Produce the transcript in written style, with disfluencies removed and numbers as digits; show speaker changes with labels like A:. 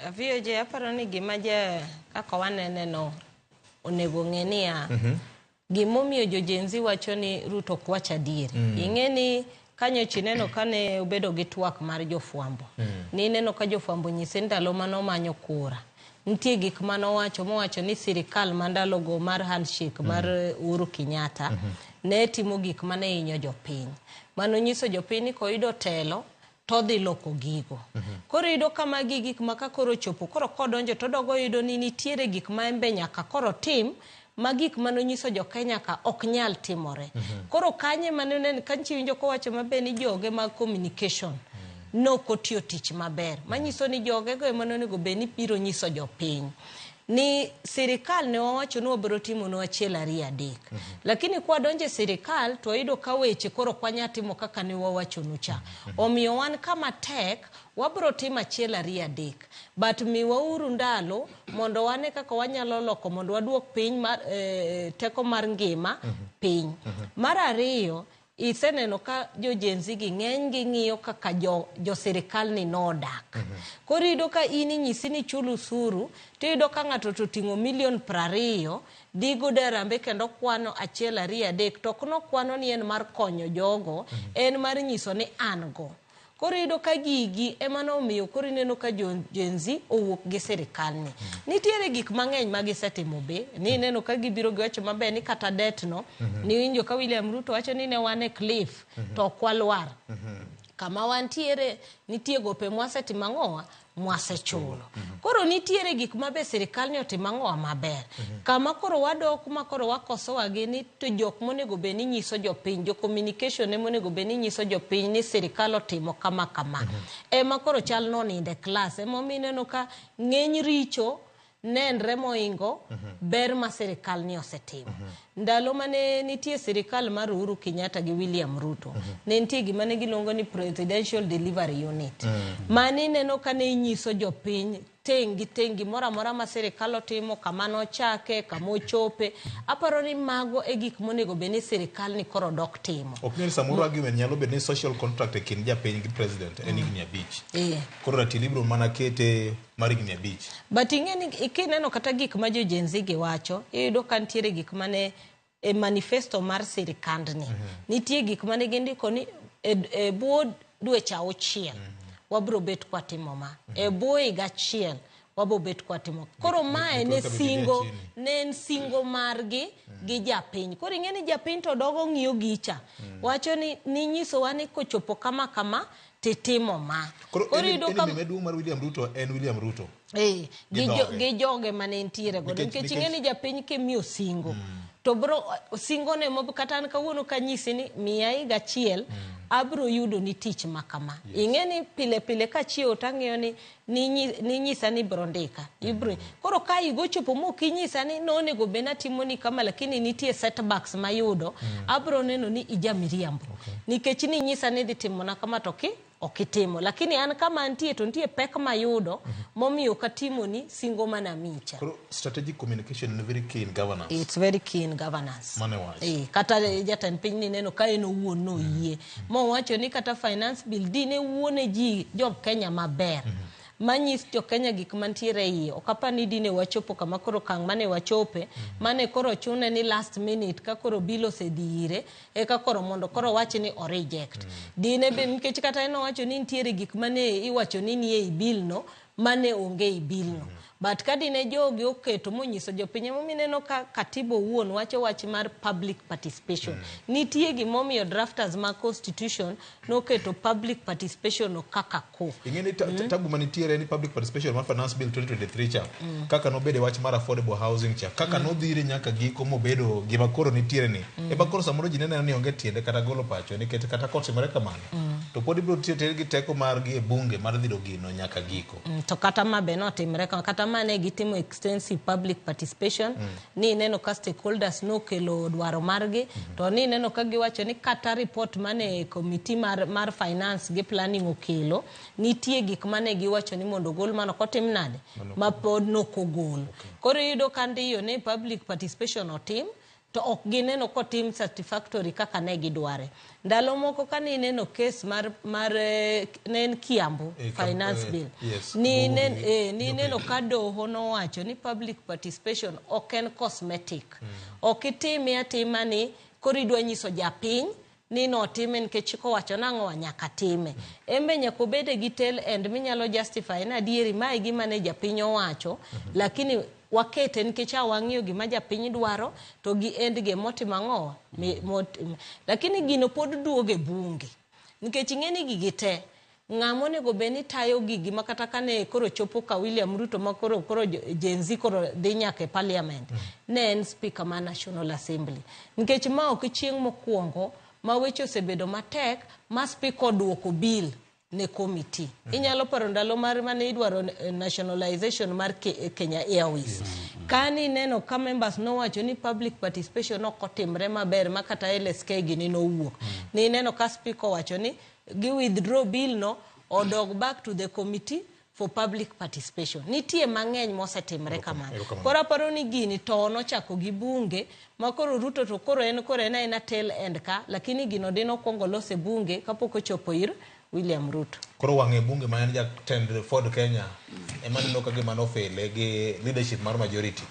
A: Avio je aparo ni gima je kaka wanene no onego ng'enia gimomiyo jojenzi wacho ni Ruto ok wach adier. Ing'eni kanyo chineno kane ubedo gi twak mar jofuambo. Ni neno ka jofuambo nyise ndalo mano manyo kura. Nitie gik manowacho mowacho ni sirikal mandalo go mar handshake mar Uhuru Kenyatta ne timo gik mane hinyo jopiny. Mano nyiso jopiny ni koido telo to dhi loko gigo. Koro ido kama gik maka koro chopo koro kodonjo to dogo ido ni nitiere gik ma embe nyaka koro tim ma gik mano nyiso jo Kenya ka ok nyal timore. Koro kanye manene kanchi winjo ko wacho mabe ni joge mag communication no kotiyo tich maber. Manyiso ni joge go emano go be ni biro nyiso jopiny ni sirikal ne wawacho ni wabiro timo no achiel ariyo adek. Lakini kwa donje sirikal to ido ka weche koro kwanya timo kaka ne wawacho nucha. Omiyo wan kama tek wabiro timo achiel ariyo adek. But miwauru ndalo mondo wane kaka wanyalo loko mondo waduok piny mar teko mar ngima piny. Mar ariyo iseneno ka jojenzi gi ng'eny gi ng'iyo kaka jo sirikal ni nodak. Koro ido ka ini nyisi ni chulu usuru to ido ka ng'ato to ting'o $20,000,000 digo darambe kendo kwano achiel ariyo adek to kono kwano ni en mar konyo jogo en mar nyiso ni an go. Koro ido ka gigi emano omiyo koro ineno ka jojenzi owuok gi sirikal ni. Nitiere gik mang'eny ma gisetimo be ni neno ka gibiro giwacho maber ni kata det no ni winjo ka William Ruto wacho ni ne wane cliff to kwalwar. Kama wantiere nitie gope mwasetimo ang'owa mwasechulo. Koro nitiere gik mabe sirikal ni otimo ang'owa maber. Kama koro wadok ma koro wakoso wagi ni to jok monego be ni nyiso jopiny jo communication ne monego be ni nyiso jopiny ni sirikal otimo kama kama. Ema koro chal no ninde class ema mineno ka ng'eny richo nenre moingo ber ma sirikal ni osetimo. Ndalo mane nitie sirikal mar Uhuru Kenyatta gi William Ruto ne nitie gima ne giluongo ni Presidential Delivery Unit. Mani neno ka ne nyiso jopiny tengi mora ma sirikal otimo kama no chake kama ochope. Aparo ni mago e gik monego be ni sirikal ni koro dok timo.
B: Ok ni samoro argument nyalo be ni social contract e kin japiny gi president en higni 5. Koro ratili biro mana kete mar higni 5.
A: But ing'eni ikineno kata gik ma jojenzi gi wacho iyudo ka nitiere gik mane e manifesto mar sirikand ni. Nitie gik mane gindiko ni e bwo dweche 6 wabro bet kwa timo ma. E bwo higa achiel wabo bet kwa timo. Koro mae ne singo margi gi japiny. Koro ing'eni japiny to dogo ng'iyo gicha. Wacho ni nyiso wani kochopo kama titimo ma.
B: Koro ido medu mar William Ruto en William Ruto.
A: Gi joge mane ntiere godo. Nikech ing'eni japiny kemiyo singo. To bro singo ne mob kata an kawuono kanyisi ni miya higa achiel abro yudo ni tich makama. Ing'eni pile ka chiewo tang'iyo ni nyisa ni bro ndika. Koro ka igochopo mo kinyisa ni nonego bena timo ni kama lakini nitie setbacks mayudo abro neno ni ijamiriambo. Nikech ni nyisa ni dhi timo na kama toki okitimo. Lakini an kama antie to ntie pek mayudo momiyo katimo ni singo mana micha.
B: Koro strategic communication is very key in governance.
A: It's very key in governance.
B: Mane
A: kata jatan piny ni neno ka eno wuon no yie. Mo wacho ni kata finance bill di ne wuone ji jo Kenya maber. Manyis jo Kenya gik mantiere iye. Okapa ni dine wachopo kama koro kang mane wachope. Mane koro chune ni last minute ka koro bilo se diire. Eka koro mondo koro wachi ni o reject. Dine be mkech kata eno wacho ni ntiere gik mane iwacho ni niye i bill no. Mane onge i bill no. But kadine jogi oketo monyiso jopiny momineno ka katibo wuon wacho wach mar public participation. Nitie gimomiyo drafters ma constitution noketo public participation no kaka ko.
B: Ing'eni tabu manitiere ni public participation mar finance bill 2023 cha. Kaka nobede wach mar affordable housing cha. Kaka nodhire nyaka giko mobedo gima koro nitiere ni. Eba koro samoro ji neno ni onge tiende kata golo pacho ni kata kotimore kamano. To pod ibiro tiyo gi teko margi e bunge mar dhido gino nyaka giko.
A: To kata mabe no timre kata mane gitimo extensive public participation ni neno ka stakeholders no kelo dwaro margi to ni neno ka giwacho ni kata report mane committee mar finance gi planning okelo nitie gik mane giwacho ni mondo gol mano kotim nade ma pod no kogol. Koro yudo ka ndiyo ne public participation otim to ok gineno kotim satisfactory kaka ne gidware. Ndalo moko ka ni neno case mar nen Kiambu finance bill. Ni neno ka doho nowacho ni public participation ok en cosmetic. Ok itime atima ni koro idwa nyiso japiny ni no time nikech kowacho nang'o nyaka time. Embe nyaka obede gi tail end minyalo justify na adieri mae gima ne japiny owacho, lakini wakete nikech awang'iyo gima japiny dwaro to gi end ge motimo ang'o. Lakini gino pod duoge bunge nikech ing'eni gigi te ng'amo nego beni tayo gigi makata kane koro chopo ka William Ruto makoro Gen Z koro dhi nyaka parliament ne en speaker ma National Assembly. Nikech ma ok chieng' mokwongo ma weche osebedo matek ma speaker duoko bill ne committee. Inyalo paro ndalo mane idwaro nationalization mar Kenya Airways. Kani neno ka members no wacho ni public participation ok otimre maber makata LSK gini no wuok. Ni neno ka speaker wacho ni gi withdraw bill no or back to the committee for public participation. Nitie mang'eny mosetimre kamano. Koro aparo ni gini to nochako gi bunge makoro Ruto to koro en tail end ka, lakini gino dino kwongo lose bunge kapok ochopo ir William Ruto.
B: Koro wang'e bunge ma en jatend Ford Kenya ema neno ka gima nofele gi leadership mar majority.